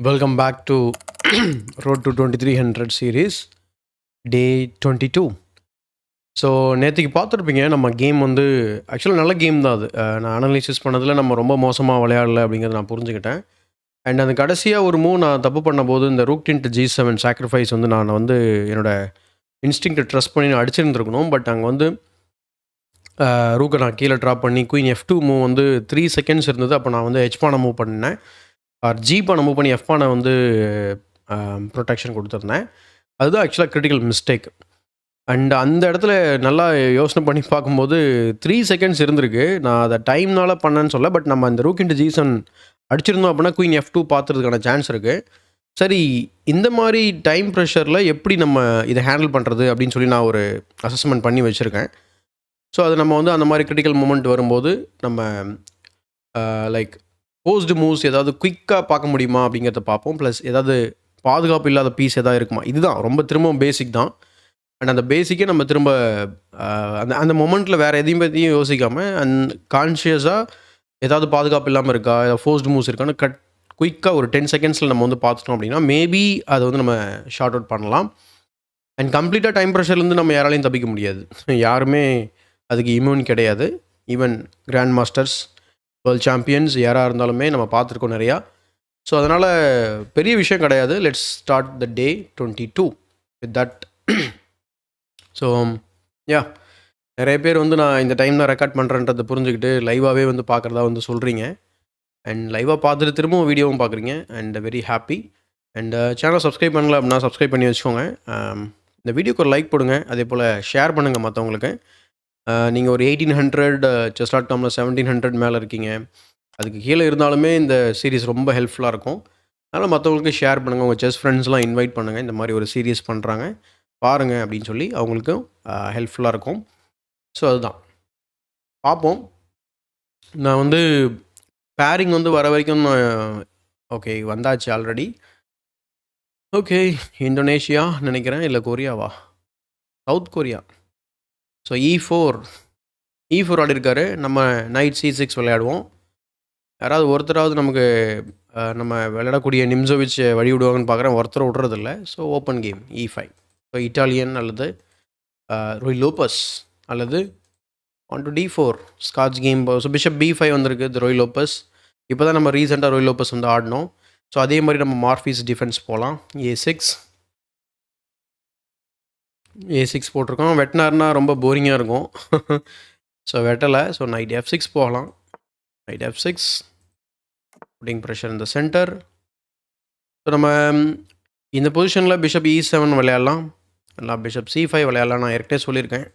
Welcome back to Road to 2300 series, day 22. So நேற்றுக்கு பார்த்துருப்பீங்க நம்ம கேம் வந்து ஆக்சுவலாக நல்ல கேம் தான் அது. நான் அனலைசிஸ் பண்ணதில் நம்ம ரொம்ப மோசமாக விளையாடல அப்படிங்கிறத நான் புரிஞ்சுக்கிட்டேன். அண்ட் அந்த கடைசியாக ஒரு மூவ் நான் தப்பு பண்ணும்போது இந்த ரூக் இன்ட்டு G7 சாக்ரிஃபைஸ் வந்து நான் வந்து என்னோட இன்ஸ்டிங்க்டை ட்ரஸ்ட் பண்ணி நான் அடிச்சிருந்துருக்கணும். பட் அங்கே வந்து ரூக்கை நான் கீழே ட்ராப் பண்ணி குயின் F2 மூவ் வந்து 3 செகண்ட்ஸ் இருந்தது. அப்போ நான் வந்து H பானை மூவ் பண்ணேன். ஜி பானை மூவ் பண்ணி F பானை வந்து ப்ரொடெக்ஷன் கொடுத்துருந்தேன். அதுதான் ஆக்சுவலாக கிரிட்டிக்கல் மிஸ்டேக். அண்ட் அந்த இடத்துல நல்லா யோசனை பண்ணி பார்க்கும்போது 3 செகண்ட்ஸ் இருந்திருக்கு. நான் அதை டைம்னால பண்ணேன்னு சொல்ல. பட் நம்ம அந்த ரூக் இன்ட்டு G7 அடிச்சிருந்தோம் அப்படின்னா குயின் F2 பார்த்துறதுக்கான சான்ஸ் இருக்குது. சரி, இந்த மாதிரி டைம் ப்ரெஷரில் எப்படி நம்ம இதை ஹேண்டில் பண்ணுறது அப்படின்னு சொல்லி நான் ஒரு அசஸ்மெண்ட் பண்ணி வச்சுருக்கேன். ஸோ அது நம்ம வந்து அந்த மாதிரி கிரிட்டிக்கல் மூமெண்ட் வரும்போது நம்ம லைக் போஸ்டு மூவ்ஸ் ஏதாவது குயிக்காக பார்க்க முடியுமா அப்படிங்கிறத பார்ப்போம். ப்ளஸ் ஏதாவது பாதுகாப்பு இல்லாத பீஸ் எதாவது இருக்குமா, இதுதான் ரொம்ப திரும்பவும் பேசிக் தான். அண்ட் அந்த பேசிக்கே நம்ம திரும்ப அந்த அந்த மொமெண்ட்டில் வேறு எதையும் பற்றியும் யோசிக்காமல் கான்ஷியஸாக ஏதாவது பாதுகாப்பு இல்லாமல் இருக்கா, ஏதாவது ஃபோர்ஸ்டு மூவ்ஸ் இருக்கான்னு குயிக்காக ஒரு 10 செகண்ட்ஸில் நம்ம வந்து பார்த்துட்டோம் அப்படின்னா மேபி அதை வந்து நம்ம ஷார்ட் அவுட் பண்ணலாம். அண்ட் கம்ப்ளீட்டாக டைம் ப்ரெஷர்லேருந்து நம்ம யாராலையும் தப்பிக்க முடியாது. யாருமே அதுக்கு இம்யூன் கிடையாது. Even grandmasters, world champions யாராக இருந்தாலுமே நம்ம பார்த்துருக்கோம் நிறையா. ஸோ அதனால் பெரிய விஷயம் கிடையாது. Let's start the day 22 with that. So yeah, நிறைய பேர் வந்து நான் இந்த டைம் தான் ரெக்கார்ட் பண்ணுறேன்றதை புரிஞ்சுக்கிட்டு லைவாகவே வந்து பார்க்குறதா வந்து சொல்கிறீங்க. அண்ட் லைவாக பார்த்துட்டு திரும்பவும் வீடியோவும் பார்க்குறீங்க. And very happy. And channel subscribe பண்ணல அப்படின்னா சப்ஸ்கிரைப் பண்ணி வச்சுக்கோங்க. இந்த வீடியோக்கு ஒரு லைக் போடுங்க. அதே போல் ஷேர் பண்ணுங்கள் மற்றவங்களுக்கு. நீங்கள் ஒரு 1800 செஸ்.comல 1700 மேலே இருக்கீங்க. அதுக்கு கீழே இருந்தாலுமே இந்த சீரீஸ் ரொம்ப ஹெல்ப்ஃபுல்லாக இருக்கும். அதனால் மற்றவங்களுக்கு ஷேர் பண்ணுங்கள். உங்கள் செஸ் ஃப்ரெண்ட்ஸ்லாம் இன்வைட் பண்ணுங்கள். இந்த மாதிரி ஒரு சீரீஸ் பண்ணுறாங்க பாருங்கள் அப்படின்னு சொல்லி அவங்களுக்கும் ஹெல்ப்ஃபுல்லாக இருக்கும். ஸோ அதுதான் பார்ப்போம். நான் வந்து பேரிங் வந்து வர வரைக்கும் ஓகே வந்தாச்சு ஆல்ரெடி. ஓகே, இந்தோனேஷியா நினைக்கிறேன், இல்லை கொரியாவா, சவுத் கொரியா. ஸோ E4 ஆடி இருக்காரு. நம்ம நைட் C6 விளையாடுவோம். யாராவது ஒருத்தராவது நமக்கு நம்ம விளையாடக்கூடிய நிம்சோவிச் வழி விடுவாங்கன்னு பார்க்குறேன். ஒருத்தர் விட்றதில்ல. So open game E5. So Italian அல்லது ரோய் லோப்பஸ் அல்லது on to D4 Scotch game. So bishop B5 வந்திருக்கு. ரோய் லோப்பஸ் இப்போ தான் நம்ம ரீசெண்டாக ரோய் லோப்பஸ் வந்து ஆடினோம். ஸோ அதே மாதிரி நம்ம மார்ஃபீஸ் டிஃபென்ஸ் போகலாம். A6 போட்டிருக்கோம். வெட்டினார்னா ரொம்ப போரிங்காக இருக்கும். ஸோ வெட்டலை. ஸோ நைட் F6 போகலாம். நைட் F6 புட்டிங் ப்ரெஷர் இந்த சென்டர். ஸோ நம்ம இந்த பொசிஷனில் பிஷப் E7 விளையாடலாம், இல்லை பிஷப் C5 விளையாடலாம். நான் ஏற்கனவே சொல்லியிருக்கேன்.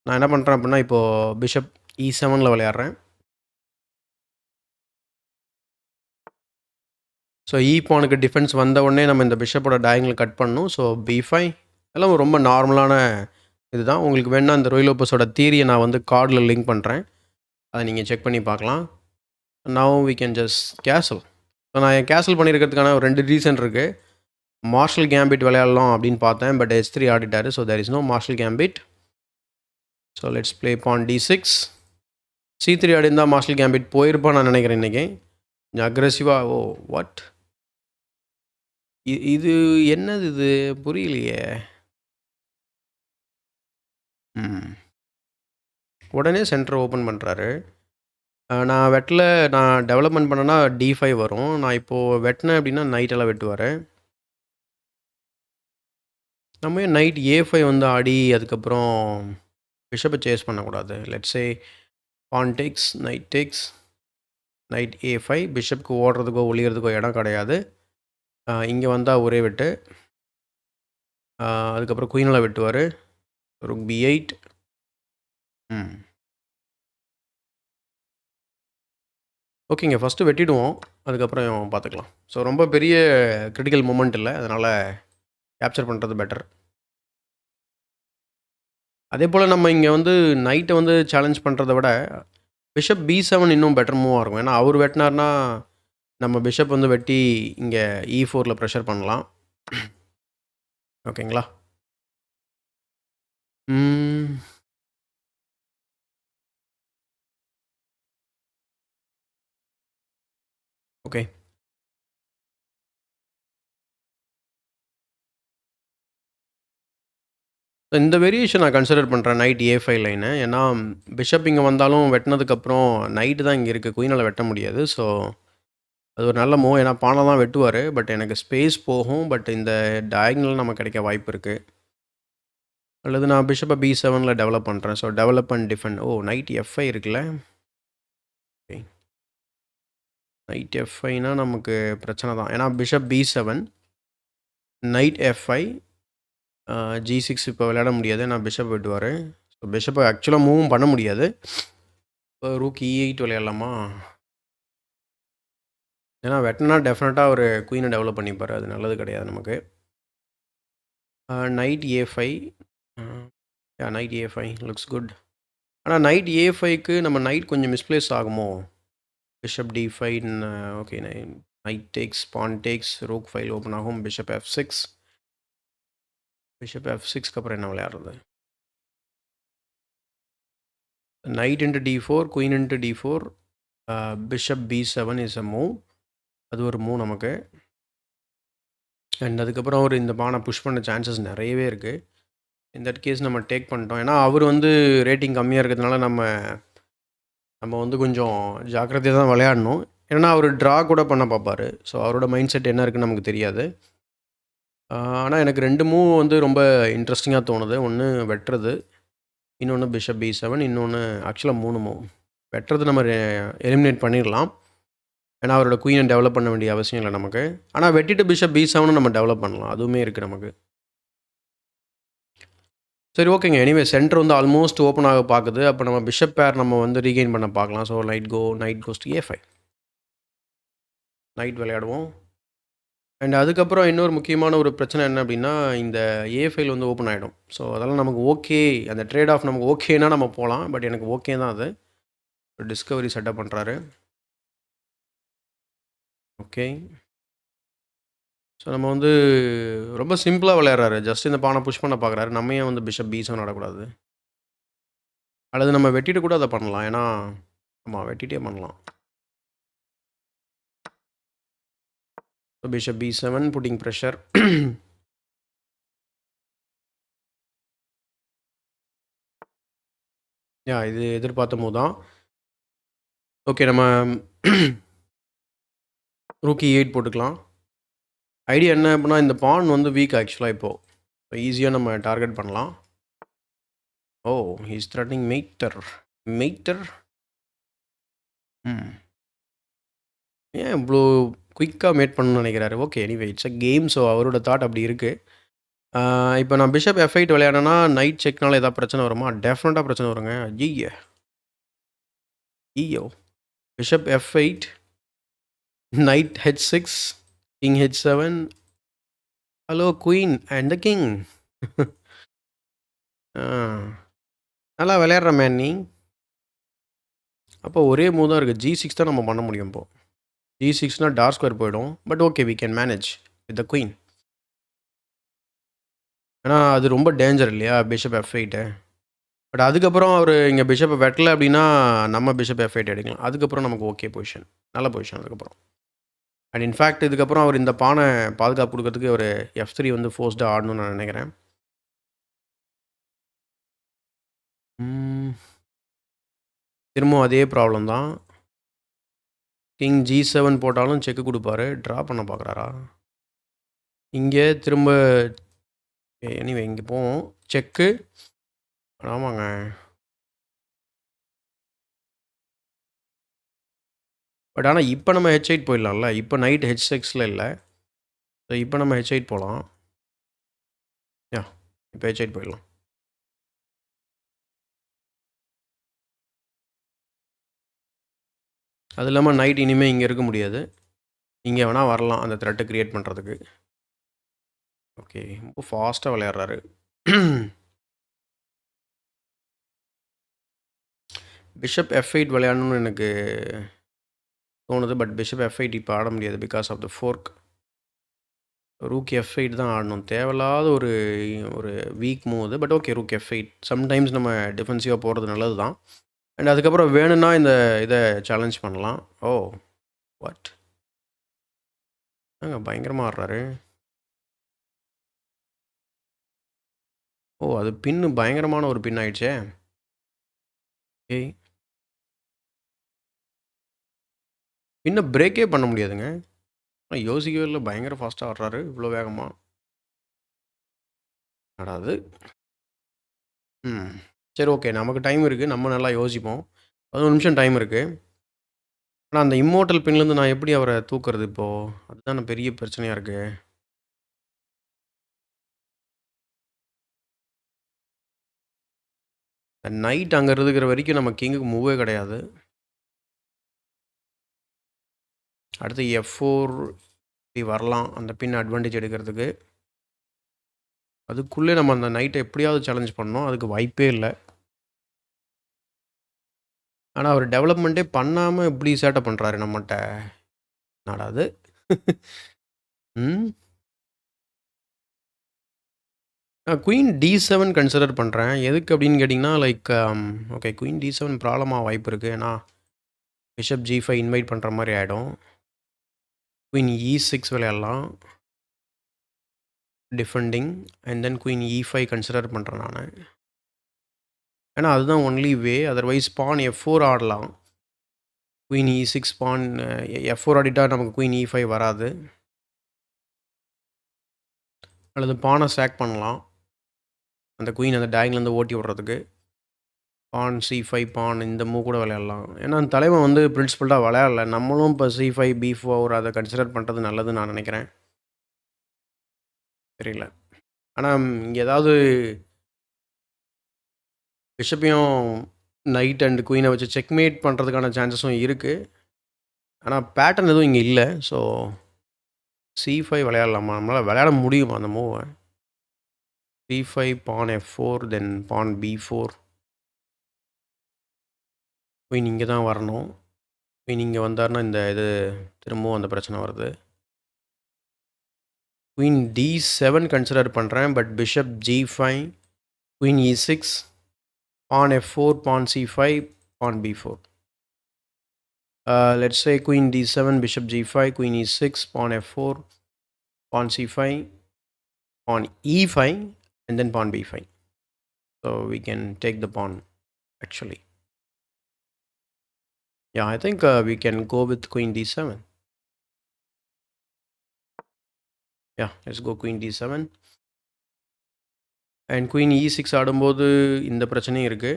நான் என்ன பண்ணுறேன் அப்படின்னா இப்போது பிஷப் E7 விளையாடுறேன். ஸோ பானுக்கு டிஃபென்ஸ் வந்த உடனே நம்ம இந்த பிஷப்போட டயங்கல் கட் பண்ணணும். ஸோ B5 எல்லாம் ரொம்ப நார்மலான இதுதான். உங்களுக்கு வேணால் இந்த ரோய் லோப்பஸோட தியரியை நான் வந்து கார்டில் லிங்க் பண்ணுறேன். அதை நீங்கள் செக் பண்ணி பார்க்கலாம். Now we can just castle. So நான் கேசல் பண்ணியிருக்கிறதுக்கான ஒரு 2 ரீசன் இருக்குது. மார்ஷல் கேம்பிட் விளையாடலாம் அப்படின்னு பார்த்தேன். பட் H3 ஆடிட்டார். So there is no Marshall gambit. So let's play pawn D6. C3 ஆடி இருந்தால் மார்ஷல் கேம்பிட் போயிருப்பான்னு நான் நினைக்கிறேன் இன்றைக்கி. கொஞ்சம் அக்ரெசிவாக. ஓ வாட், இது என்னது, இது புரியலையே. உடனே சென்டர் ஓப்பன் பண்ணுறாரு. நான் வெட்டில் நான் டெவலப்மெண்ட் பண்ணேன்னா D5 வரும். நான் இப்போது வெட்டினேன் அப்படின்னா நைட்டெல்லாம் வெட்டுவார். நம்ம ஏன் நைட் A5 வந்து ஆடி அதுக்கப்புறம் பிஷப்பை சேஸ் பண்ணக்கூடாது. Let's say pawn takes, knight takes, knight A5. பிஷப்புக்கு ஓடுறதுக்கோ ஒளிகிறதுக்கோ இடம் கிடையாது. இங்கே வந்தால் ஒரே வெட்டு. அதுக்கப்புறம் குயினெல்லாம் வெட்டுவார். Rook B8. ஓகேங்க, ஃபஸ்ட்டு வெட்டிடுவோம், அதுக்கப்புறம் பார்த்துக்கலாம். ஸோ ரொம்ப பெரிய கிரிட்டிக்கல் மூமெண்ட் இல்லை, அதனால் கேப்சர் பண்ணுறது பெட்டர். அதே போல் நம்ம இங்கே வந்து நைட்டை வந்து சேலஞ்ச் பண்ணுறத விட பிஷப் B7 இன்னும் பெட்டர் மூவாக இருக்கும். ஏன்னா அவர் வெட்டினார்னா நம்ம பிஷப் வந்து வெட்டி இங்கே E4 ப்ரெஷர் பண்ணலாம். ஓகேங்களா? ஓகே, இந்த வேரியேஷன் நான் கன்சிடர் பண்ணுறேன் நைட் A5 லைனு. ஏன்னா பிஷப் இங்கே வந்தாலும் வெட்டினதுக்கப்புறம் நைட்டு தான் இங்கே இருக்குது, குயினால் வெட்ட முடியாது. ஸோ அது ஒரு நல்ல மூவ். ஏன்னா பானை தான் வெட்டுவார், பட் எனக்கு ஸ்பேஸ் போகும். பட் இந்த டயக்னல் நமக்கு கிடைக்க வாய்ப்பு இருக்குது. அல்லது நான் பிஷப்பை B7ல் டெவலப் பண்ணுறேன். So develop and defend. Oh, knight F5 இருக்குல்ல. ஓகே, நைட் F5னா நமக்கு பிரச்சனை தான். ஏன்னா bishop B7, night F5, G6 இப்போ விளையாட முடியாது. நான் பிஷப் வெட்டுவார். ஸோ பிஷப்பை ஆக்சுவலாக மூவும் பண்ண முடியாது. இப்போ ரூக் E8 விளையாடலாமா? ஏன்னா வெட்டினா டெஃபினட்டாக ஒரு குயினை டெவலப் பண்ணிப்பார். அது நல்லது கிடையாது நமக்கு. Knight A5. Knight A5 looks good. ஆனால் நைட் A5க்கு நம்ம நைட் கொஞ்சம் மிஸ்பிளேஸ் ஆகுமோ? Bishop D5. Okay, knight takes, pawn takes, rook file open ஆகும். Bishop F6. பிஷப் F6க்கு அப்புறம் என்ன விளையாடுறது? Knight into D4, queen into D4, bishop B7 is a move. அது ஒரு மூவ் நமக்கு. அண்ட் அதுக்கப்புறம் அவர் இந்த பானை புஷ் பண்ண சான்சஸ் நிறையவே இருக்குது. இந்த கேஸ் நம்ம டேக் பண்ணிட்டோம். ஏன்னா அவர் வந்து ரேட்டிங் கம்மியாக இருக்கிறதுனால நம்ம வந்து கொஞ்சம் ஜாக்கிரதையாக தான் விளையாடணும். ஏன்னா அவர் ட்ரா கூட பண்ண பார்ப்பார். ஸோ அவரோட மைண்ட் செட் என்ன இருக்குன்னு நமக்கு தெரியாது. ஆனால் எனக்கு 2 மூவ் வந்து ரொம்ப இன்ட்ரெஸ்டிங்காக தோணுது. ஒன்று வெட்டுறது, இன்னொன்று பிஷப் B7, இன்னொன்று ஆக்சுவலாக 3 மூவ். வெட்டுறது நம்ம எலிமினேட் பண்ணிடலாம். ஏன்னா அவரோட குயினை டெவலப் பண்ண வேண்டிய அவசியம் இல்லை நமக்கு. ஆனால் வெட்டிட்டு பிஷப் B7 நம்ம டெவலப் பண்ணலாம். அதுவுமே இருக்குது நமக்கு. சரி, ஓகேங்க. எனிவே சென்டர் வந்து ஆல்மோஸ்ட் ஓப்பன் ஆக பார்க்குது. அப்போ நம்ம பிஷப் பேர் நம்ம வந்து ரீகெயின் பண்ண பார்க்கலாம். So night goes to A5. Night விளையாடுவோம். அண்ட் அதுக்கப்புறம் இன்னொரு முக்கியமான ஒரு பிரச்சனை என்ன அப்படின்னா, இந்த A5 வந்து ஓப்பன் ஆகிடும். ஸோ அதெல்லாம் நமக்கு ஓகே. அந்த ட்ரேட் ஆஃப் நமக்கு ஓகேனா நம்ம போகலாம். பட் எனக்கு ஓகே தான் அது. டிஸ்கவரி செட்டப் பண்ணுறாரு. ஓகே, ஸோ நம்ம வந்து ரொம்ப சிம்பிளாக விளையாடுறாரு. ஜஸ்ட் இந்த பானை புஷ் பண்ண பார்க்குறாரு. நம்ம ஏன் வந்து பிஷப் B7 ஆடக்கூடாது? அல்லது நம்ம வெட்டிட்டு கூட அதை பண்ணலாம். ஏன்னா ஆமாம், வெட்டிட்டே பண்ணலாம். Bishop B7 pudding pressure. இது எதிர்பார்த்த மூவ் தான். ஓகே, நம்ம ரூக் E8 போட்டுக்கலாம். ஐடியா என்ன அப்படின்னா, இந்த பான் வந்து வீக் ஆக்சுவலாக இப்போது ஈஸியாக நம்ம டார்கெட் பண்ணலாம். ஓ, ஹீஸ் த்ரெட்னிங் மெய்ட்டர். ஏன் இவ்வளோ குயிக்காக மேட் பண்ணணும்னு நினைக்கிறாரு? Okay, anyway it's a game. So அவரோட தாட் அப்படி இருக்குது. இப்போ நான் பிஷப் F8 விளையாடனா நைட் செக்னால ஏதாவது பிரச்சனை வருமா? டெஃபினட்டாக பிரச்சனை வருங்க. ஐயோ, bishop F8, night H6, king H7. Hello queen and the king. நல்லா விளையாடுற மேன் நீ. அப்போ ஒரே மூவ் தான் இருக்குது. G6 தான் நம்ம பண்ண முடியும். இப்போது G6னா டார்க் ஸ்கொயர் போயிடும். But okay, we can manage with the queen. ஏன்னா அது ரொம்ப டேஞ்சர் இல்லையா, பிஷப் F8. பட் அதுக்கப்புறம் அவர் இங்கே பிஷப்பை வெட்டலை அப்படின்னா நம்ம பிஷப் F8 எடுக்கலாம். அதுக்கப்புறம் நமக்கு ஓகே பொசிஷன், நல்ல பொசிஷன் அதுக்கப்புறம். அண்ட் இன்ஃபேக்ட் இதுக்கப்புறம் அவர் இந்த பானை பாதுகாப்பு கொடுக்கறதுக்கு ஒரு F3 வந்து ஃபோர்ஸ்டாக ஆடணும்னு நான் நினைக்கிறேன். திரும்பவும் அதே ப்ராப்ளம் தான். கிங் G7 போட்டாலும் செக்கு கொடுப்பாரு. ட்ரா பண்ண பார்க்குறாரா? இங்கே திரும்ப எனிவே இங்கே போவோம். செக்கு. ஆமாங்க. பட் ஆனால் இப்போ நம்ம H8 போயிடலாம்ல. இப்போ நைட் H6ல் இல்லை. ஸோ இப்போ நம்ம H8 போகலாம். இப்போ H8 போயிடலாம். அது இல்லாமல் நைட் இனிமேல் இங்கே இருக்க முடியாது. இங்கே வேணால் வரலாம் அந்த த்ரெட்டை க்ரியேட் பண்ணுறதுக்கு. ஓகே, ரொம்ப ஃபாஸ்ட்டாக விளையாடுறாரு. பிஷப் F8 விளையாடணும்னு எனக்கு தோணுது. பட் பிஷப் F8 இப்போ ஆட முடியாது because of the fork. Rook F8 தான் ஆடணும். தேவையில்லாத ஒரு ஒரு வீக் மூவ் அது. But okay, rook F8 sometimes நம்ம டிஃபென்சிவாக போகிறது நல்லது தான். அண்ட் அதுக்கப்புறம் வேணும்னா இதை சேலஞ்ச் பண்ணலாம். ஓ, வாட் பயங்கரமாக ஆடுறாரு. ஓ! அது பின்னு பயங்கரமான ஒரு பின் ஆயிடுச்சே! ஏய் பின்ன பிரேக்கே பண்ண முடியாதுங்க. நான் யோசிக்கவே இல்ல. பயங்கர ஃபாஸ்ட்டா ஆடுறாரு. இவ்ளோ வேகமா. என்னடா இது! ம். சரி ஓகே. நமக்கு டைம் இருக்கு. நம்ம நல்லா யோசிப்போம். 11 நிமிஷம் டைம் இருக்கு. ஆனா அந்த இம்மோர்டல் பின்லேருந்து நான் எப்படி அவர தூக்குறது இப்போ? அதுதானே பெரிய பிரச்சனையா இருக்கு. நைட் அங்க இருக்கிற வரைக்கும் நம்ம கிங்குக்கு மூவே கிடையாது. அடுத்து F4 இப்படி வரலாம். அந்த பின் அட்வான்டேஜ் எடுக்கிறதுக்கு. அதுக்குள்ளே நம்ம அந்த நைட்ட எப்படியாவது சேலஞ்ச் பண்ணணும். அதுக்கு வாய்ப்பே இல்ல. ஆனா அவரு டெவலப்மெண்ட்டே பண்ணாம இப்படி சேட்ட பண்றாரு நம்மட்ட. என்னடா இது? ம். நான் குயின் D7 கன்சிடர் பண்றேன். எதுக்கு அப்படின்னு கேட்டிங்கன்னா, like okay queen D7 problem ஆக வாய்ப்பு இருக்கு. ஏன்னா, பிஷப் G5 இன்வைட் பண்ற மாரி ஆயிடும். குயின் E6 விளையாடலாம். Defending and then queen E5 consider பண்றேன் நானு. ஏன்னா, அதுதான் ஒன்லி வே. அதர்வைஸ் பான் F4 ஆடலாம். குயின் E6 பான் F4 ஆடிட்டா நமக்கு குயின் E5 வராது. அல்லது பான சாக் பண்ணலாம். அந்த குயின் அந்த டயகன்லேருந்து ஓட்டி விடுறதுக்கு. பான் C5 பான் இந்த மூவ் கூட விளையாடலாம். ஏன்னா, அந்த தலைவன் வந்து பிரின்சிபல்டா விளையாடல. நம்மளும் இப்போ C5, B4 அத கன்சிடர் பண்றது நல்லதுன்னு நான் நினைக்கிறேன். தெரியல. ஆனா, இங்க ஏதாவது பிஷப்பையும் நைட் அண்ட் குயின வச்சு செக்மேட் பண்றதுக்கான சான்சஸும் இருக்கு. ஆனா, பேட்டர்ன் எதுவும் இங்க இல்ல. ஸோ, C5 விளையாடலாமா? நம்மளால விளையாட முடியுமா அந்த மூவ? C5 பான் F4 தென் பான் B4 குயின் இங்க தான் வரணும். குயின் இங்க வந்தாருன்னா, இந்த இது திரும்பவும் அந்த பிரச்சனை வருது. குயின் D7 கன்சிடர் பண்றேன். But bishop G5, queen E6, pawn F4, pawn C5, pawn B4. Let's say queen D7, bishop G5, queen E6, pawn F4, pawn C5, pawn E5, and then pawn B5. So we can take the pawn actually. Yeah, I think we can go with queen D7. Yeah, let's go queen D7. And queen E6 ஆடும்போது இந்த பிரச்சனையும் இருக்கு.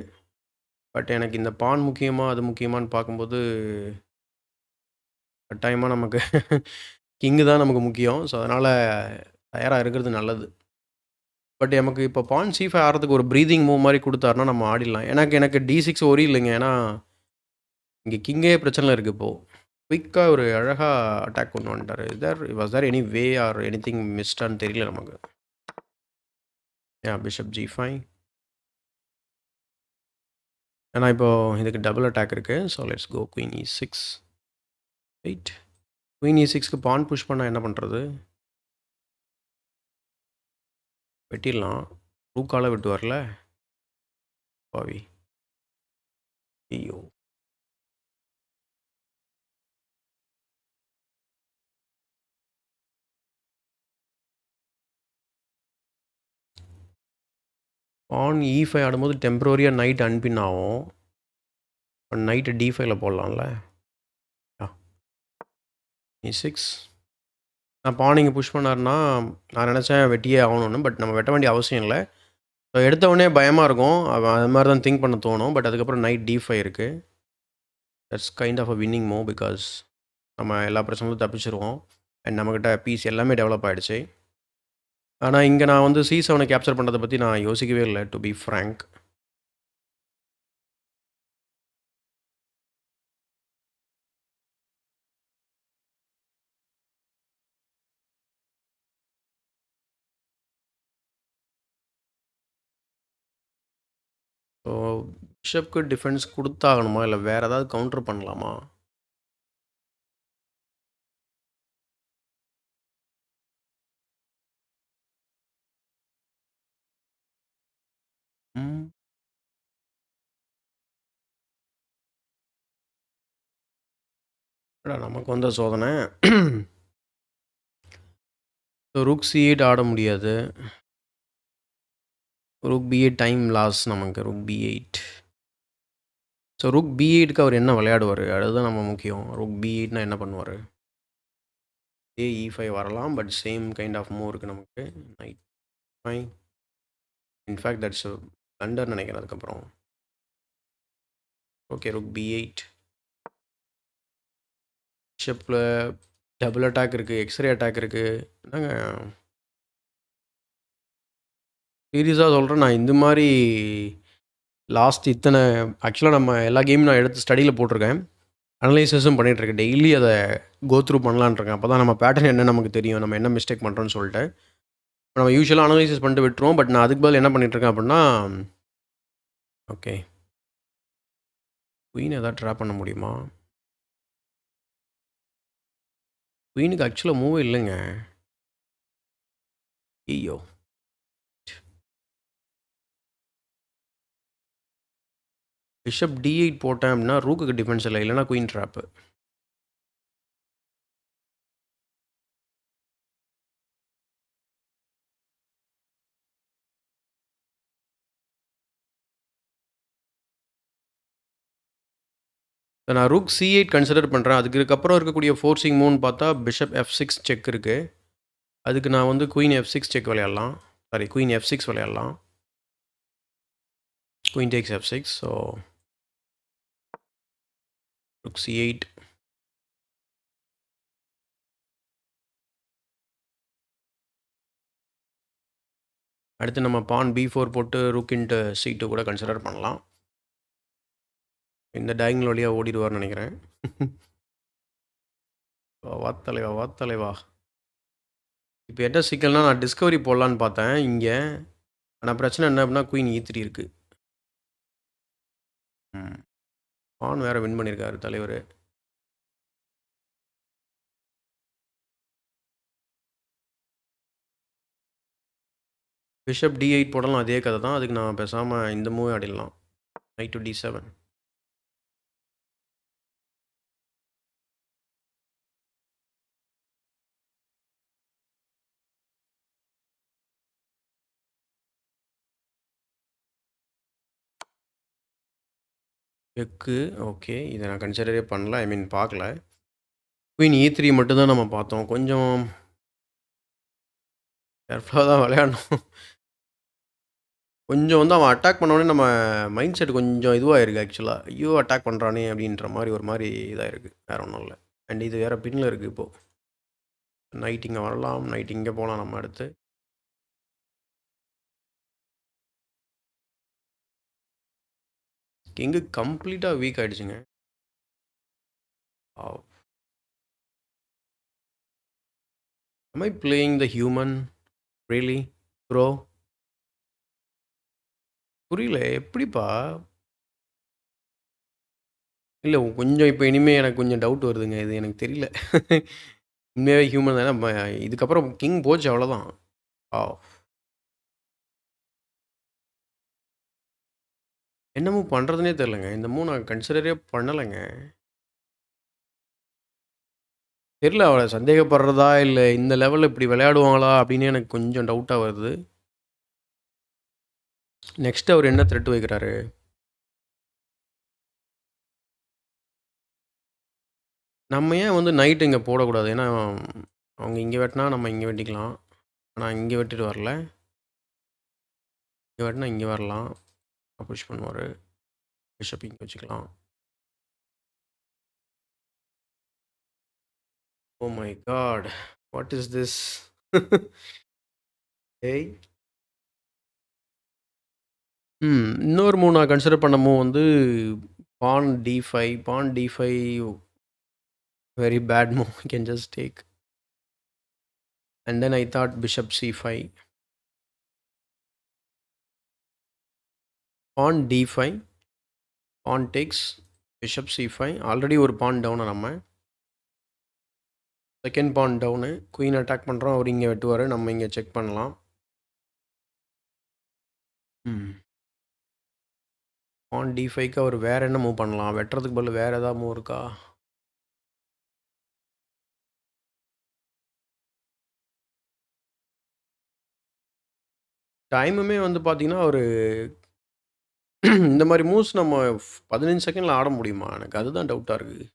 But எனக்கு இந்த பான் முக்கியமா, அது முக்கியமான்னு பார்க்கும்போது கட்டாயமா நமக்கு கிங்கு தான் நமக்கு முக்கியம். ஸோ அதனால தயாரா இருக்கிறது நல்லது. பட் நமக்கு இப்போ பான் C5 ஆடுறதுக்கு ஒரு பிரீதிங் மூவ் மாரி குடுத்தாருன்னா நம்ம ஆடிடலாம். எனக்கு D6 ஒரி இல்லைங்க. ஏன்னா, இங்க கிங்கே பிரச்சனைல இருக்கு இப்போ. குயிக்கா ஒரு அழகா அட்டாக் கொண்டு வந்துட்டாரு. Was there any way or anything மிஸ்டான்னு தெரியல நமக்கு. Bishop G5. ஏன்னா இப்போ இதுக்கு டபுள் அட்டாக் இருக்கு. So let's go queen E6. Wait. Queen E6க்கு பான் புஷ் பண்ணா என்ன பண்றது? வெட்டிடலாம். ரூக்கால வெட்டுவார்ல? பாவி. ஐயோ! பான் E5 ஆடும்போது டெம்பரரியா நைட் அன்பின் ஆகும். நைட் D5ல போடலாம்ல? E6. நான் பான் இங்க புஷ் பண்ணாருன்னா, நான் நினச்சேன் வெட்டியே ஆகணும்னு. பட் நம்ம வெட்ட வேண்டிய அவசியம் இல்ல. ஸோ எடுத்த உடனே பயமா இருக்கும். அது மாரி தான் திங்க் பண்ண தோணும். பட் அதுக்கப்புறம் நைட் D5 இருக்கு. That's kind of a winning move because நம்ம எல்லா பிரச்சனையும் தப்பிச்சுருவோம். அண்ட் நம்மகிட்ட பீஸ் எல்லாமே டெவலப் ஆயிடுச்சு. ஆனா இங்க நான் வந்து C7 கேப்சர் பண்றத பத்தி நான் யோசிக்கவே இல்ல டூ பி ஃபிராங்க். ஸோ பிஷப்க்கு டிஃபென்ஸ் குடுத்தாகணுமா? இல்ல வேற ஏதாவது கவுண்டர் பண்ணலாமா? ம். என்னடா நமக்கு வந்த சோதனை. ரூக் C8 ஆட முடியாது. ரூக் B8 டைம் லாஸ் நமக்கு ரூக் B8. ஸோ ரூக் B8க்கு அவர் என்ன விளையாடுவார், அதுதான் நம்ம முக்கியம். ரூக் B8னா என்ன பண்ணுவார்? E5 வரலாம், but same kind of move இருக்குது நமக்கு. Knight fine. In fact that's under நினைக்கிறேன். அதுக்கப்புறம் ஓகே, ரூக் B8. பிஷப்பில் டபுள் அட்டாக் இருக்குது, எக்ஸ்ரே அட்டாக் இருக்குது. என்னங்க சீரியஸாக சொல்கிறேன், நான் இந்த மாதிரி லாஸ்ட் இத்தனை ஆக்சுவலாக நம்ம எல்லா கேமும் நான் எடுத்து ஸ்டடியில் போட்டிருக்கேன், அனலைசிஸும் பண்ணிகிட்ருக்கேன். டெய்லி அதை கோ த்ரூ பண்ணலான்ட்ருக்கேன். அப்போ தான் நம்ம பேட்டர்ன் என்ன நமக்கு தெரியும், நம்ம என்ன மிஸ்டேக் பண்ணுறோன்னு சொல்லிட்டு. நம்ம யூஸ்வலாக அனலைசிஸ் பண்ணிட்டு விட்டுருவோம். பட் நான் அதுக்கு பதில் என்ன பண்ணிகிட்ருக்கேன் அப்படின்னா, ஓகே குயின் எதாவது ட்ராப் பண்ண முடியுமா? குயினுக்கு ஆக்சுவலாக மூவே இல்லைங்க. ஐயோ, பிஷப் D8 போட்டேன் அப்படின்னா ரூக்குக்கு டிஃபென்ஸ் இல்லை, இல்லைனா குயின் ட்ராப்பு. நான் ரூக் C8 கன்சிடர் பண்ணுறேன். அதுக்கப்புறம் இருக்கக்கூடிய ஃபோர்சிங் மூவ்னு பார்த்தா பிஷப் F6 செக் இருக்குது. அதுக்கு நான் வந்து குயின் F6 செக் விளையாடலாம். சாரி, குயின் F6 விளையாடலாம். Queen takes F6. So rook C8. அடுத்து நம்ம பான் B4 போட்டு ரூக் இன்ட்டு C2 கூட கன்சிடர் பண்ணலாம். இந்த டயங்கல் வழியாக ஓடிடுவார்னு நினைக்கிறேன். வா தலைவா, வா தலைவா. இப்போ என்ன சிக்கல்னா, நான் டிஸ்கவரி போடலான்னு பார்த்தேன் இங்கே. ஆனால் பிரச்சனை என்ன அப்படின்னா குயின் E3 இருக்குது. பான் வேறு வின் பண்ணியிருக்காரு தலைவர். பிஷப் D8 போடலாம், அதே கதை தான். அதுக்கு நான் பேசாமல் இந்த மூவே ஆடிடலாம். Knight to D7. Check. Okay, இதை நான் கன்சிடரே பண்ணல, ஐ மீன் பார்க்கல. குயின் E3 மட்டும்தான் நம்ம பார்த்தோம். கொஞ்சம் கேர்ஃபுல்லாக தான் விளையாடணும். கொஞ்சம் வந்து அவன் அட்டாக் பண்ணோடனே நம்ம மைண்ட் செட் கொஞ்சம் இதுவாக இருக்குது ஆக்சுவலாக. ஐயோ அட்டாக் பண்ணுறானே அப்படின்ற மாதிரி ஒரு மாதிரி இதாக இருக்குது, வேறு ஒன்றும் இல்லை. அண்ட் இது வேறு பின்னில் இருக்குது. இப்போது நைட் இங்கே வரலாம், நைட் இங்கே போகலாம். நம்ம அடுத்து கிங்கு கம்ப்ளீட்டாக week ஆகிடுச்சுங்க. Am I playing the human? Really? Bro? புரியல, எப்படிப்பா? இல்லை கொஞ்சம் இப்போ இனிமேல் எனக்கு கொஞ்சம் டவுட் வருதுங்க. இது எனக்கு தெரியல. உண்மையாகவே ஹியூமன் தானே. இதுக்கப்புறம் கிங் போச்சு, அவ்வளோதான். என்ன மூவ் பண்ணுறதுனே தெரிலங்க. இந்த மூவ் நான் கன்சிடரே பண்ணலைங்க. தெரில, அவளை சந்தேகப்படுறதா இல்லை இந்த லெவலில் இப்படி விளையாடுவாங்களா அப்படின்னு எனக்கு கொஞ்சம் டவுட்டாக வருது. நெக்ஸ்ட் அவர் என்ன த்ரெட் வைக்கிறாரு? நம்ம ஏன் வந்து நைட் இங்கே போடக்கூடாது? ஏன்னா அவங்க இங்கே வெட்டினா நம்ம இங்கே வெட்டிக்கலாம். ஆனால் இங்கே வெட்டிட்டு வரல, இங்கே வெட்டினா இங்கே வரலாம். புஷ் பண்ணுவார். பிஷப் இங்கே வச்சுக்கலாம். Oh my god, what is this? ஏய், இன்னொரு மூவ் நான் கன்சிடர் பண்ண மூவ் வந்து pawn D5. Pawn D5 very bad move. You can just take. And then I thought bishop C5. Pawn D5. Pawn takes. Bishop C5. Already ஒரு pawn down நம்ம. Second பான் town. Queen attack பண்ணுறோம், அவர் இங்கே வெட்டுவார், நம்ம இங்கே check பண்ணலாம். பான் D5க்கு அவர் வேறு என்ன move பண்ணலாம்? வெட்டுறதுக்கு பதில் வேறு ஏதாவது மூவ் இருக்கா? டைமுமே வந்து பார்த்தீங்கன்னா, ஒரு இந்த மாரி மூவ்ஸ் நம்ம 15 செகண்ட்ல ஆட முடியுமா? எனக்கு அதுதான் டவுட்டா இருக்கு.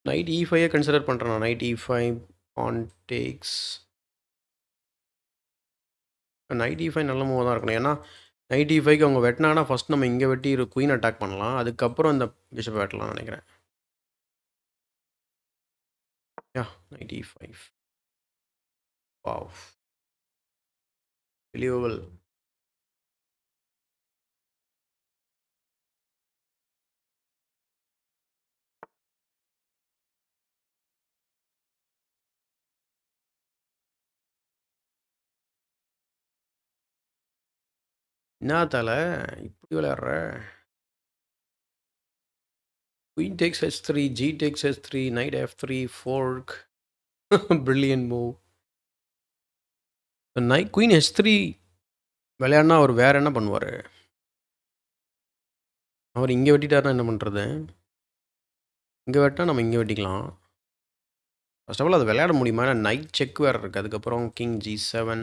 நைட் E5 கன்சிடர் பண்றேன் நான். நைட் E5 பான் டேக்ஸ். நைட் E5 நல்ல மூவா தான் இருக்கணும். ஏன்னா, நைட் E5க்கு அவங்க வெட்டினாங்கன்னா, ஃபர்ஸ்ட் நம்ம இங்க வெட்டி குயின் அட்டாக் பண்ணலாம். அதுக்கப்புறம் இந்த பிஷப் வெட்டலாம்னு நெனைக்கிறேன். Knight E5. வாவ்! பிலீவபிள். என்னா தல இப்படி விளையாடுற? Queen takes H3, G takes H3, knight F3, fork. Brilliant move. Queen H3 விளையாடுனா அவர் வேற என்ன பண்ணுவாரு? அவர் இங்க வெட்டிட்டாருன்னா என்ன பண்றது? இங்க வெட்டினா நம்ம இங்க வெட்டிக்கலாம். ஃபர்ஸ்ட் ஆஃப் ஆல் அது விளையாட முடியுமா? ஏன்னா நைட் செக் வேற இருக்கு. அதுக்கப்புறம் கிங் G7.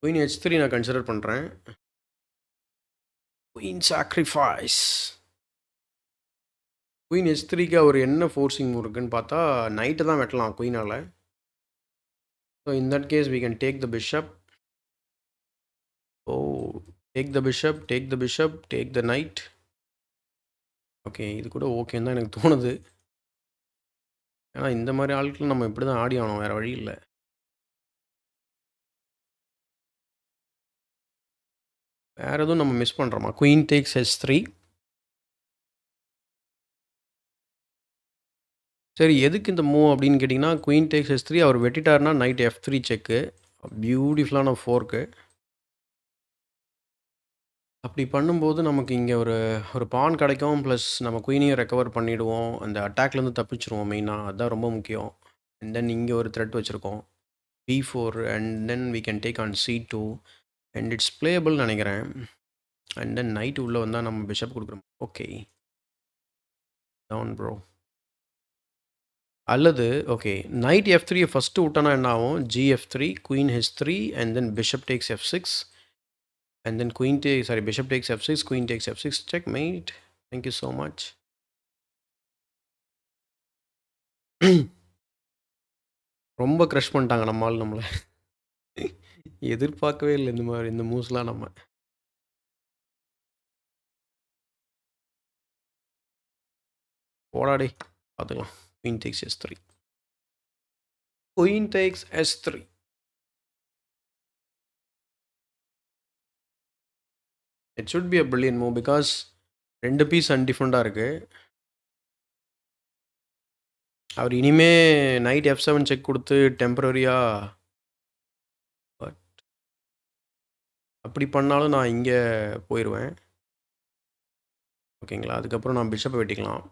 குயின் H3 நான் கன்சிடர் பண்றேன். Queen sacrifice. குயின் H3க்கு அவர் என்ன ஃபோர்சிங் மூவ் இருக்குன்னு பார்த்தா, நைட்டு தான் வெட்டலாம் குயினால. So in that case we can take the bishop. Oh! Take the bishop, take the bishop, take the knight. Okay. இது கூட ஓகேன்னு தான் எனக்கு தோணுது. ஏன்னா இந்த மாரி ஆட்கள நம்ம இப்படி தான் ஆடி ஆகணும். வேற வழி இல்ல. வேற எதுவும் நம்ம மிஸ் பண்றோமா? Queen takes H3. சரி எதுக்கு இந்த மூவ் அப்படின்னு கேட்டிங்கன்னா, குயின் டேக்ஸ் H3 அவர் வெட்டிட்டாருன்னா நைட் F3 செக்கு. பியூட்டிஃபுல்லான ஃபோர்க்கு. அப்படி பண்ணும்போது நமக்கு இங்க ஒரு ஒரு பான் கிடைக்கும். ப்ளஸ் நம்ம குயினையும் ரெக்கவர் பண்ணிடுவோம். அந்த அட்டாக்லேருந்து தப்பிச்சுருவோம் மெயினா. அதுதான் ரொம்ப முக்கியம். அண்ட் தென் இங்க ஒரு த்ரெட் வச்சிருக்கோம். B4 and then we can take on C2 and it's பிளேயபிள்னு நெனைக்கிறேன். அண்ட் தென் நைட் உள்ள வந்தா நம்ம பிஷப் குடுக்குறோம். ஓகே. Down bro. அல்லது ஓகே. நைட் F3 ஃபர்ஸ்ட்டு விட்டோம்னா என்ன ஆகும்? GF3, queen H3 and then bishop takes F6 and then bishop takes F6, queen takes F6 checkmate. Thank you so much. ரொம்ப crush பண்ணிட்டாங்க நம்ம ஆள் நம்மள. எதிர்பார்க்கவே இல்ல இந்த மூவ்ஸ்லாம் நம்ம. போடா டேய்! பார்த்துக்கலாம். Queen takes S3. Queen takes S3. It should be a brilliant move because 2 piece அன்டிஃபரெண்டா இருக்கு. அவர் இனிமே நைட் F7 செக் குடுத்து டெம்பரரியா அப்படி பண்ணாலும் நான் இங்க போயிருவேன். ஓகேங்களா? அதுக்கப்புறம் நான் பிஷப்ப வெட்டிக்கலாம்.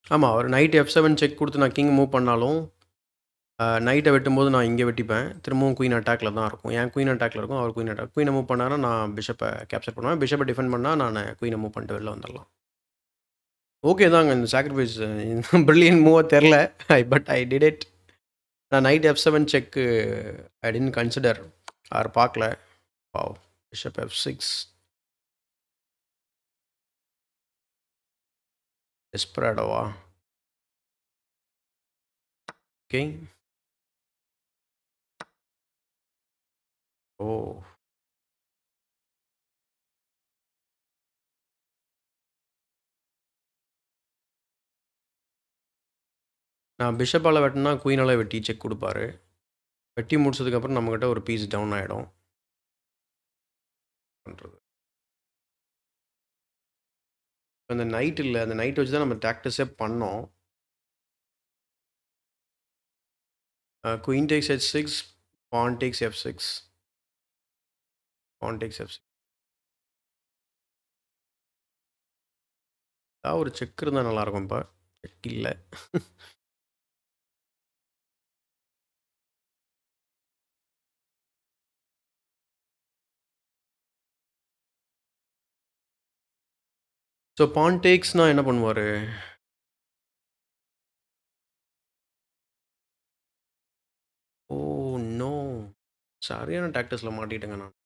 ஆமா. அவர் நைட் F7 செக் குடுத்து நான் கிங் மூவ் பண்ணாலும், நைட்ட வெட்டும்போது நான் இங்க வெட்டிப்பேன். திரும்பவும் குயின் அட்டாக்ல தான் இருக்கும். என் குயின் அட்டாக்ல இருக்கும். அவர் குயின் அட்டாக். குயின மூவ் பண்ணாருன்னா நான் பிஷப்ப கேப்சர் பண்ணுவேன். பிஷப்ப டிஃபெண்ட் பண்ணா நானு குயின மூவ் பண்ணிட்டு வெளில வந்துரலாம். ஓகே தாங்க. இந்த சாக்ரிஃபைஸ் பிரில்லியன்ட் மூவா தெர்ல. But I did it. நான் knight F7 check I didn't consider. அவர் பார்க்கல. வாவ்! Bishop F6. டெஸ்பரேடோவா? ஓகே. ஓ! நான் பிஷப்பால வெட்டுனா குயினால வெட்டி செக் குடுப்பாரு. வெட்டி முடிச்சதுக்கப்புறம் நம்மகிட்ட ஒரு பீஸ் டவுன் ஆயிடும். பண்றது. அந்த நைட் இல்ல. அந்த நைட் வச்சு தான் நம்ம டாக்டிஸே பண்ணோம். குயின் டேக்ஸ் H6, பான் டேக்ஸ் F6. பான் டேக்ஸ் F6. ஏதாவது ஒரு செக் இருந்தா நல்லாயிருக்கும் இப்ப. செக் இல்ல. ஸோ பான் டேக்ஸ்னா என்ன பண்ணுவாரு? சரியான டாக்டிஸில் மாட்டிட்டேங்க நான்.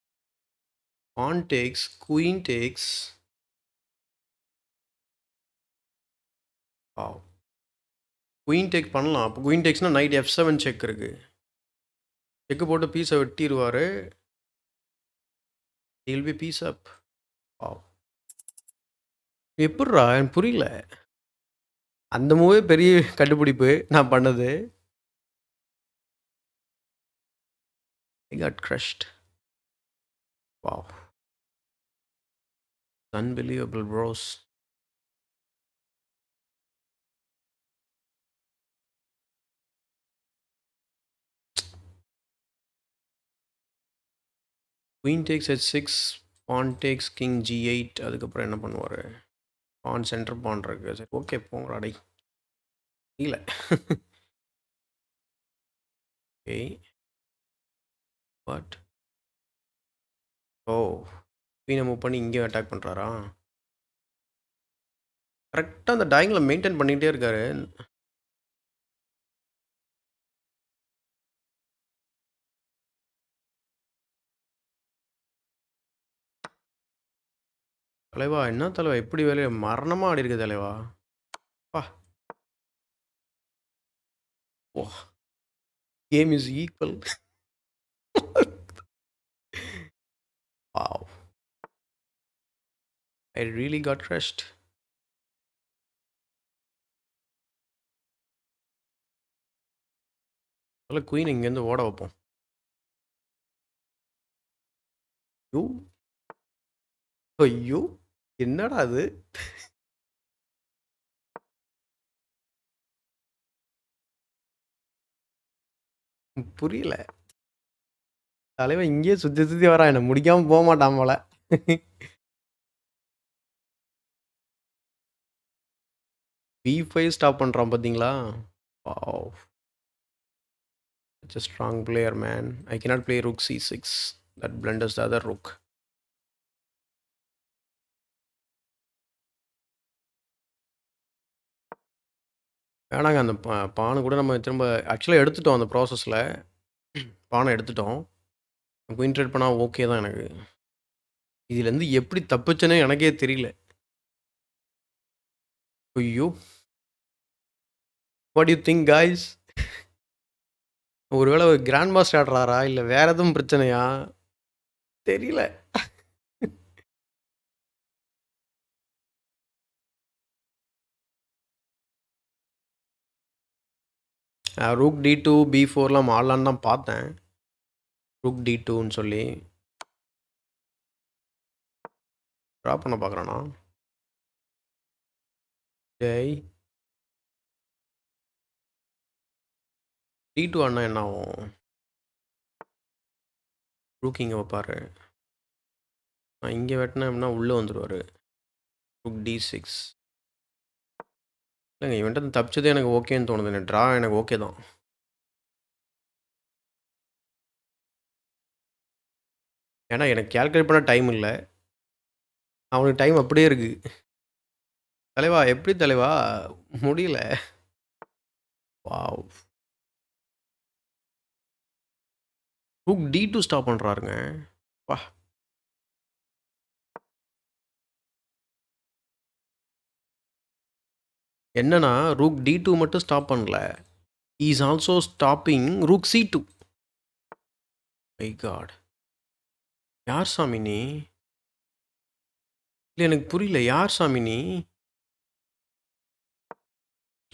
Pawn takes, queen takes. Queen take பண்ணலாம். அப்போ குயின் டேக்ஸ்னால் நைட் F7 செக் இருக்குது. செக்கு போட்டு பீஸை வெட்டிடுவார். வில் பி பீஸ் அப். எப்பட்றா எனக்கு புரியல. அந்த மூவே பெரிய கண்டுபிடிப்பு நான் பண்ணது. I got crushed. Wow. Unbelievable, bros. Queen takes H6, pawn takes king G8. அதுக்கப்புறம் என்ன பண்ணுவார்? பான் சென்டர் பான் இருக்கு. சரி ஓகே போங்கடா டேய். இல்லை ஓகே வாட்? ஓ குயினை மூவ் பண்ணி இங்கே அட்டாக் பண்ணுறாரா? கரெக்டாக அந்த டயங்கில் மெயின்டைன் பண்ணிகிட்டே இருக்காரு. தலைவா என்ன தலைவா எப்படி வேலையை மரணமாக ஆடி இருக்கு தலைவா. பா ஓ game is equal. Wow. I really got crushed. அதில் குயின் இங்கேருந்து ஓட வைப்போம். ஐயோ ஐயோ என்னடா அது? புரியல. தலைவன் இங்கேயே சுற்றி சுற்றி வரான். என்ன முடிக்காமல் போக மாட்டான் போல. B5 ஸ்டாப் பண்ணுறான் பார்த்தீங்களா? Wow. Such a strong player, man. I cannot play rook C6. That blunders the other rook. வேணாங்க அந்த பானை கூட நம்ம திரும்ப ஆக்சுவலாக எடுத்துட்டோம். அந்த ப்ராசஸில் பானை எடுத்துட்டோம். குயின் ட்ரேட் பண்ணால் ஓகே தான். எனக்கு இதுலேருந்து எப்படி தப்பிச்சேனே எனக்கே தெரியல. ஐயோ வாட் யூ திங்க் காய்ஸ்? ஒருவேளை ஒரு கிராண்ட் மாஸ்டர் ஆடுறாரா இல்லை வேற எதுவும் பிரச்சனையா தெரியல. ரூக் D2 B4லாம் ஆடலான்னு தான் பார்த்தேன். ரூக் D2ன்னு சொல்லி ட்ரா பண்ண பார்க்குறானா? டேய் D2 ஆடினா என்ன ஆகும்? ரூக் இங்கே வைப்பார். நான் இங்கே வெட்டினேன் அப்படின்னா உள்ளே வந்துடுவார். Rook D6. இல்லைங்க இவன்ட்டு தப்பிச்சதே எனக்கு ஓகேன்னு தோணுது. எனக்கு ட்ரா எனக்கு ஓகே தான். ஏன்னா எனக்கு கேல்குலேட் பண்ண டைம் இல்லை. அவனுக்கு டைம் அப்படியே இருக்குது. தலைவா எப்படி தலைவா முடியல. வாவ். ரூக் D2 ஸ்டாப் பண்ணுறாருங்க. வா என்னன்னா ரூக் D2 மட்டும் ஸ்டாப் பண்ணல. Is also stopping rook C2. My god. யார் சாமி நீ? இல்லை எனக்கு புரியல. யார் சாமி நீ?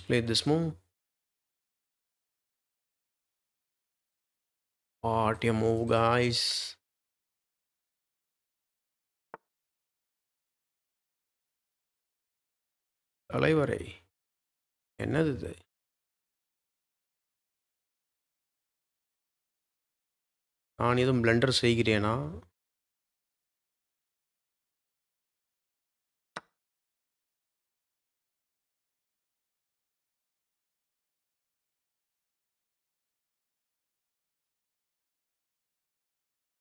Play this move. What a move, guys. தலைவரை என்னது இது? நான் எதுவும் பிளண்டர் செய்கிறேனா?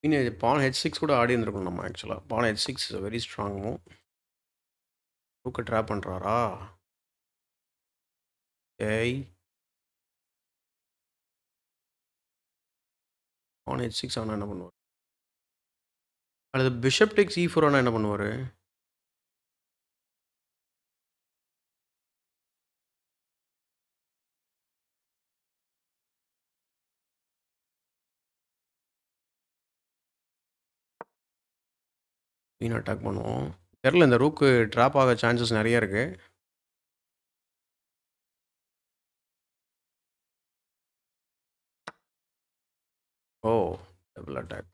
இன்னும் பான் H6 கூட ஆடி இருந்திருக்கணும் நம்ம. ஆக்சுவலாக pawn H6 is very strong move. ரூக்கை ட்ராப் பண்ணுறாரா? ஏய் பான் h6 ஆனால் என்ன பண்ணுவார்? அல்லது பிஷப் டேக்ஸ் e4 ஆனால் என்ன பண்ணுவார்? குயின் அட்டாக் பண்ணுவோம். தெரில, இந்த ரூக்கு ட்ராப் ஆக சான்சஸ் நிறைய இருக்குது. ஓ, டபுள் அட்டாக்.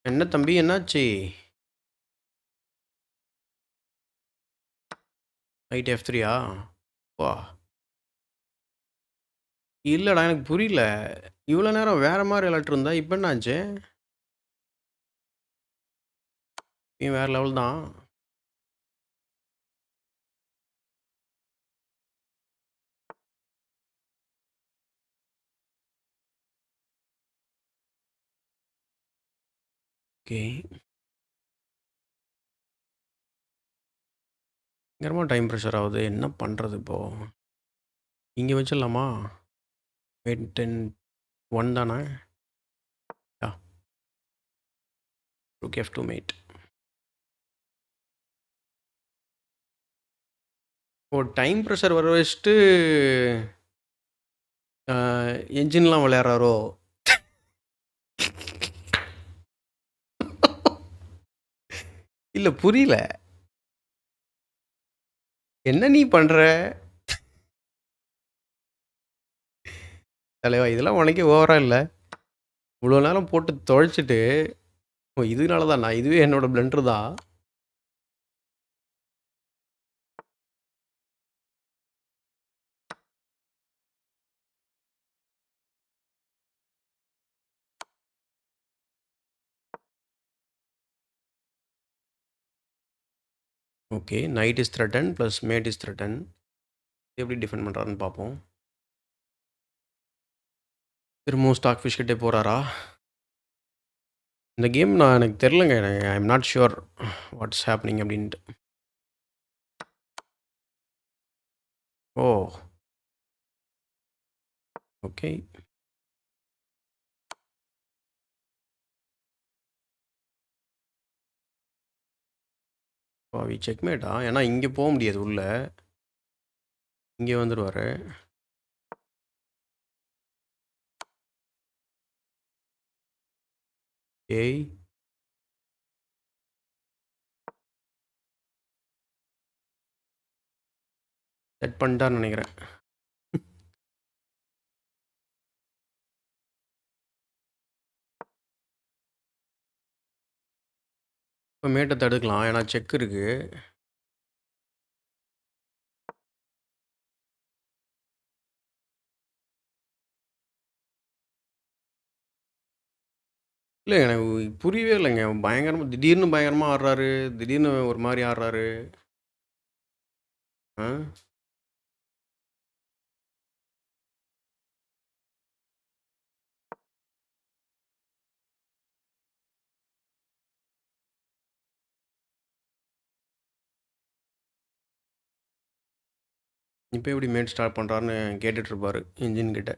என்ன தம்பி, என்னாச்சு? நைட் f3-ஆ? வா, இல்லைடா எனக்கு புரியல. இவ்வளோ நேரம் வேறு மாதிரி விளாட்ருந்தா இப்போ என்னாச்சு? நீ வேறு லெவல் தான். ஓகே, பயங்கரமாக டைம் ப்ரெஷர் ஆகுது. என்ன பண்ணுறது இப்போது? இங்கே வச்சிடலாமா? வெயிட் 10 1 தானே? யா, ரூக் f2 மேட். ஓ, டைம் ப்ரெஷர் வர வச்சுட்டு என்ஜின்லாம் விளையாடுறாரோ? இல்லை புரியல, என்ன நீ பண்ணுற தலைவா? இதெல்லாம் உனக்கே ஓவரா இல்லை? இவ்வளோ நேரம் போட்டு தொலைச்சிட்டு, ஓ இதனால தான் நான், இதுவே என்னோட பிளண்டர் தான். Okay, knight is threaten plus mate is threaten. எப்படி டிஃபெண்ட் பண்ணுறாருன்னு பார்ப்போம். திரும்பவும் ஸ்டாக் ஃபிஷ் கிட்டே போகிறாரா? இந்த கேம் எனக்கு தெரிலங்க. I am not sure watts happening அப்படின்ட்டு. ஓ, ஓகே. பாவி செக்மேட்டா? ஏன்னா இங்கே போக முடியாது உள்ள, இங்கே வந்துடுவார். ஏய், செட் பண்ணிட்டான்னு நினைக்கிறேன். இப்போ மேட்டை தடுக்கலாம், ஏன்னா செக் இருக்குது. இல்லை எனக்கு புரியவே இல்லைங்க. திடீர்னு பயங்கரமாக ஆடுறாரு, திடீர்னு ஒரு மாதிரி ஆடுறாரு. ஆ, இப்போ எப்படி மேட் ஸ்டார்ட் பண்ணுறாருன்னு கேட்டுட்ருப்பாரு இன்ஜின் கிட்ட.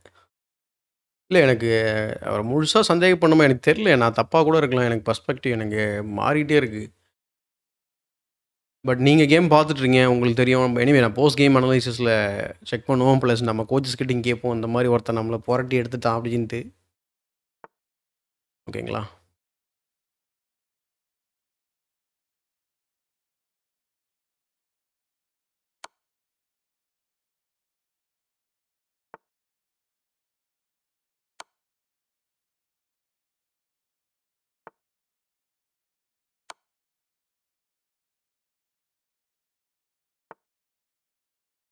இல்லை எனக்கு அவரை முழுசாக சந்தேகம் பண்ணுமா எனக்கு தெரியல. நான் தப்பாக கூட இருக்கலாம். எனக்கு பர்ஸ்பெக்டிவ் எனக்கு மாறிட்டே இருக்குது. பட் நீங்கள் கேம் பார்த்துட்ருங்க, உங்களுக்கு தெரியும். எனிவே நான் போஸ்ட் கேம் அனலைசிஸில் செக் பண்ணுவோம். ப்ளஸ் நம்ம கோச்சஸ் கிட்டையும் கேட்போம், இந்த மாதிரி ஒருத்தன் நம்மளை புரட்டி எடுத்துட்டான் அப்படின்ட்டு. ஓகேங்களா?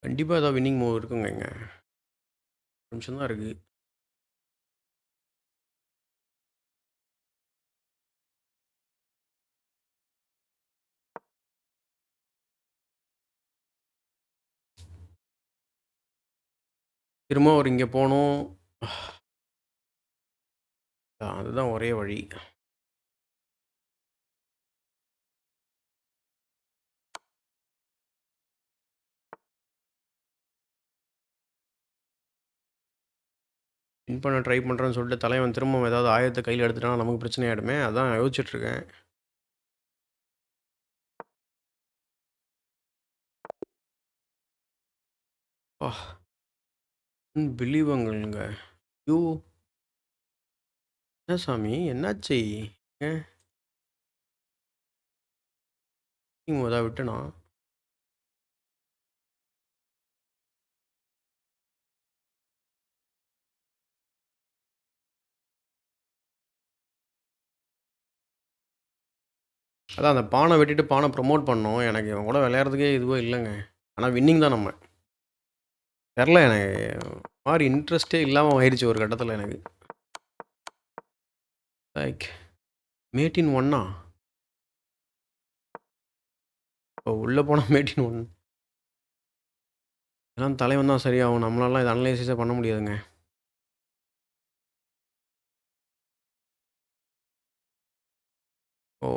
கண்டிப்பாக ஏதாவது வின்னிங் மூவ் இருக்குங்க. இங்கே நிமிஷம் தான் இருக்குது. திரும்ப அவர் இங்கே போகணும். அதுதான் ஒரே வழி. வின் பண்ண ட்ரை பண்ணுறேன்னு சொல்லிட்டு தலைவன் திரும்ப ஏதாவது ஆயுதத்தை கையில் எடுத்துட்டானா நமக்கு பிரச்சனை ஆகிடுமே. அதான் யோசிச்சுட்ருக்கேன். ஆ அன்பிலீவபிள்ங்க. ஐயோ! என்ன சாமி என்னாச்சு? ஏன் ஏதாவது விட்டனா? அதான் அந்த பானை வெட்டிட்டு பானை ப்ரமோட் பண்ணோம். எனக்கு இவன் கூட விளையாடுறதுக்கே இதுவே இல்லைங்க. ஆனால் வின்னிங் தான் நம்ம. தெரில எனக்கு மாரி இன்ட்ரெஸ்ட்டே இல்லாமல் ஆயிடுச்சு ஒரு கட்டத்தில் எனக்கு. லைக் மேட் இன் ஒன்னா? இப்போ உள்ளே போனால் மேட் இன் ஒன். எல்லாம் தலைவன் தான் சரியாகும். நம்மளாலாம் இதை அனலைசிஸே பண்ண முடியாதுங்க. ஓ!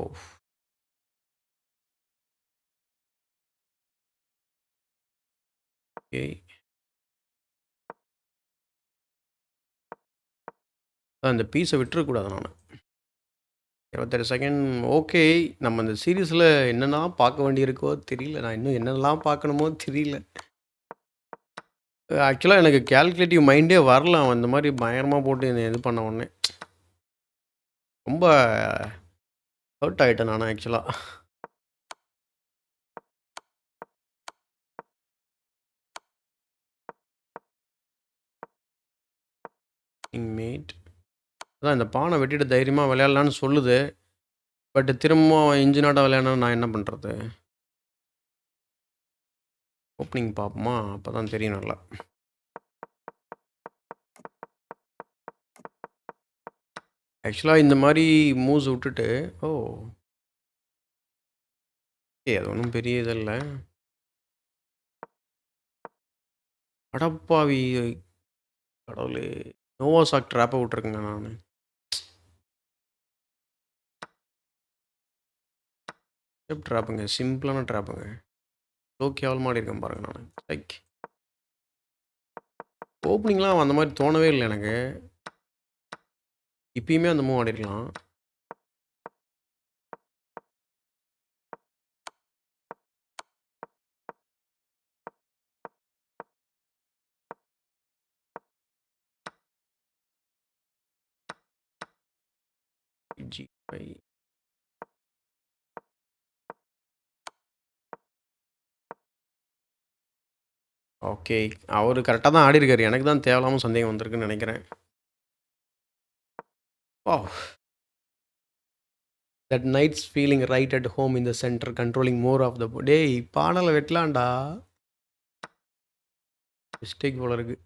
ஓகே. அந்த பீஸை விட்டுறக்கூடாது நானு. 28 செகண்ட் ஓகே. நம்ம இந்த சீரிஸில் என்னென்னலாம் பார்க்க வேண்டியிருக்கோ தெரியல. நான் இன்னும் என்னென்னலாம் பார்க்கணுமோ தெரியல. ஆக்சுவலாக எனக்கு கால்குலேட்டிவ் மைண்டே வரல. அவன் இந்த மாதிரி பயங்கரமாக போட்டு என்னை இது பண்ண உடனே. ரொம்ப ஹர்ட் ஆகிட்டேன் நான் ஆக்சுவலாக. மேட் அதான் இந்த பானை வெட்டிட்டு தைரியமாக விளையாடலான்னு சொல்லுது. பட் திரும்பவும் இன்ஜினாட்ட விளையாடணும்னா நான் என்ன பண்ணுறது? ஓப்பனிங் பார்ப்போமா? அப்போ தான் தெரியும் நல்லா. ஆக்சுவலாக இந்த மாதிரி மூவ்ஸ் விட்டுட்டு ஓ! ஓகே. அது ஒன்றும் பெரிய இது இல்லை. அடப்பாவி! கடவுளே! நோவாசாக் ட்ராப்பை விட்டுருக்கேங்க நான். ட்ராப்புங்க. சிம்பிளான ட்ராப்புங்க. எவ்வளோ கேவலமா ஆடியிருக்கேன் பாருங்க நான். லைக் ஓப்பனிங்லாம் அந்த மாதிரி தோணவே இல்லை எனக்கு. இப்பயுமே அந்த மூவ் ஆடிருக்கலாம். G5 okay. அவரு கரெக்ட்டா தான் ஆடியிருக்காரு. எனக்கு தான் தேவையில்லாம சந்தேகம் வந்திருக்குன்னு நெனைக்கிறேன். Wow! That knight's feeling right at home in the centre controlling more of the டேய் பானல வெட்டலான்டா. மிஸ்டேக் போல இருக்கு.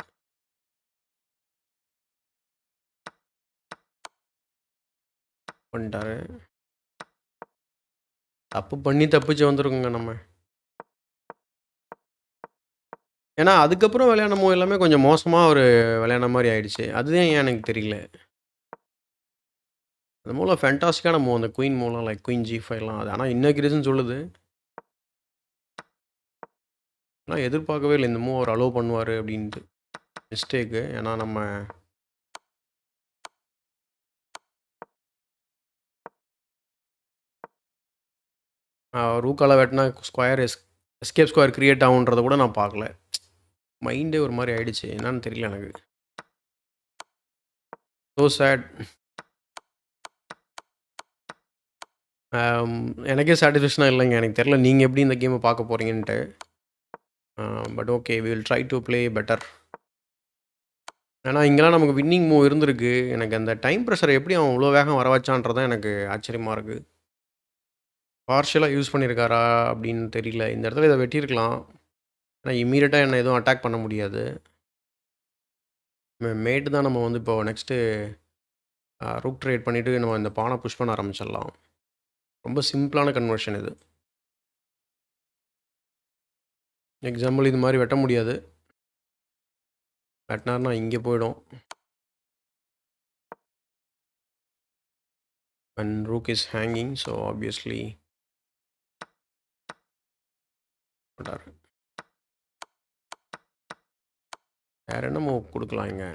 பண்ணிட்டாரு. தப்பு பண்ணி தப்பிச்சு வந்திருக்கோங்க நம்ம. ஏன்னா, அதுக்கப்புறம் விளையாடுன மூவ் எல்லாமே கொஞ்சம் மோசமா ஒரு விளையாடுன மாரி ஆயிடுச்சு. அதுதான் ஏன் எனக்கு தெரியல. அந்த மூவ்லாம் ஃபேன்டாஸ்டிக்கான மூவ். அந்த குயின் மூவ்லாம் லைக் குயின் G5லாம். அது ஆனா இன்னக்யூரேசின்னு சொல்லுது. ஆனா எதிர்பார்க்கவே இல்ல இந்த மூவ் அவர் அலோவ் பண்ணுவாரு அப்டின்ட்டு. மிஸ்டேக்கு. ஏன்னா நம்ம ரூக்கால வெட்டுனா ஸ்கொயர் எஸ்கேப் ஸ்கொயர் கிரியேட் ஆகுன்றத கூட நான் பார்க்கல. மைண்டே ஒரு மாரி ஆயிடுச்சு. என்னான்னு தெரியல எனக்கு. So sad. எனக்கே சாட்டிஸ்ஃபேக்ஷனா இல்லைங்க. எனக்கு தெரியல நீங்க எப்படி இந்த கேம பார்க்க போறீங்கன்ட்டு. But okay we will try to play better. ஏன்னா இங்கலாம் நமக்கு வின்னிங் மூவ் இருந்திருக்கு. எனக்கு அந்த டைம் பிரஷர எப்படி அவன் இவ்ளோ வேகம் வர வச்சான்றது தான் எனக்கு ஆச்சரியமா இருக்கு. பார்ஷியலா யூஸ் பண்ணியிருக்காரா அப்படின்னு தெரியல. இந்த இடத்துல இத வெட்டியிருக்கலாம். ஆனா இம்மீடியட்டா என்ன எதுவும் அட்டாக் பண்ண முடியாது. மேட் தான் நம்ம வந்து இப்போ நெக்ஸ்ட்டு ரூக் ட்ரேட் பண்ணிட்டு நம்ம இந்த பான புஷ் பண்ண ஆரம்பிச்சிடலாம். ரொம்ப சிம்பிளான கன்வர்ஷன் இது. எக்ஸாம்பிள் இது மாரி வெட்ட முடியாது. வெட்டினாருனா இங்கே போயிடும். And rook is hanging. So obviously போட்டாரு. வேற என்ன மூவ் குடுக்கலாம் இங்க?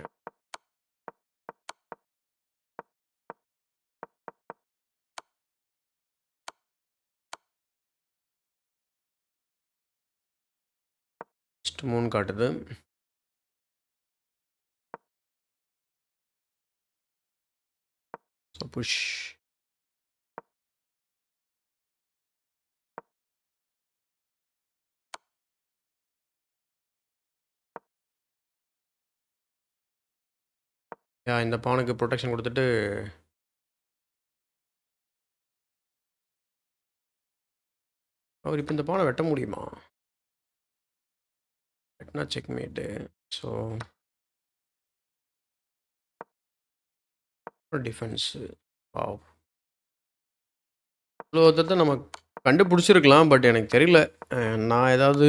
ஜஸ்ட் 3 காட்டுது. So push. இந்த பானுக்கு ப்ரொடெக்ஷன் கொடுத்துட்டு அவர் இப்போ இந்த பானை வெட்ட முடியுமா? வெட்டினா செக்மேட்டு. So defence. வாவ். இவ்வளோ நம்ம கண்டுபிடிச்சிருக்கலாம். பட் எனக்கு தெரியல. நான் ஏதாவது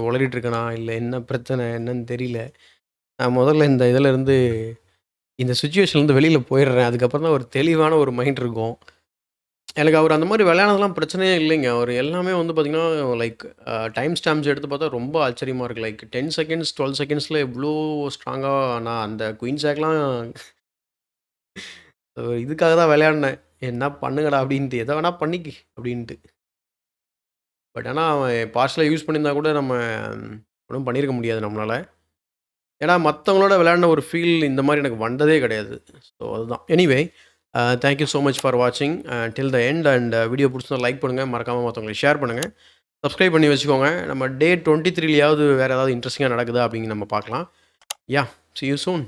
உளறிட்டு இருக்கேனா? இல்லை என்ன பிரச்சனை என்னன்னு தெரியல. நான் முதல்ல இந்த இதிலேருந்து இந்த சுச்சுவேஷன்லேருந்து வெளியில் போயிடுறேன். அதுக்கப்புறம் தான் ஒரு தெளிவான ஒரு மைண்ட் இருக்கும். எனக்கு அவர் அந்த மாதிரி விளையாடுனதெல்லாம் பிரச்சனையே இல்லைங்க. அவர் எல்லாமே வந்து பார்த்தீங்கன்னா, லைக் டைம் ஸ்டாம்ப்ஸ் எடுத்து பார்த்தா ரொம்ப ஆச்சரியமா இருக்கு. லைக் 10 செகண்ட்ஸ், 12 செகண்ட்ஸில இவ்ளோ ஸ்ட்ராங்கா நான் அந்த குயின் ஜாக்லாம் இதுக்காக தான் விளையாடினேன். என்ன பண்ணுங்கடா அப்படின்ட்டு. எத வேணா பண்ணிக்க அப்படின்ட்டு. பட் ஆனா அவன் பார்ஷலா யூஸ் பண்ணியிருந்தா கூட நம்ம ஒண்ணும் பண்ணியிருக்க முடியாது நம்மளால. ஏன்னா மத்தவங்களோட விளையாடின ஒரு ஃபீல் இந்த மாரி எனக்கு வந்ததே கிடையாது. ஸோ அதுதான். Anyway thank you so much for வாட்சிங் டில் த எண்ட். அண்ட் வீடியோ பிடிச்சிருந்தா லைக் பண்ணுங்க. மறக்காம மத்தவங்களுக்கு ஷேர் பண்ணுங்க. சப்ஸ்கிரைப் பண்ணி வச்சுக்கோங்க. நம்ம டே 23லயாவது வேறு ஏதாவது இன்ட்ரெஸ்டிங்கா நடக்குதா அப்படிங்க நம்ம பார்க்கலாம். யா, see you soon.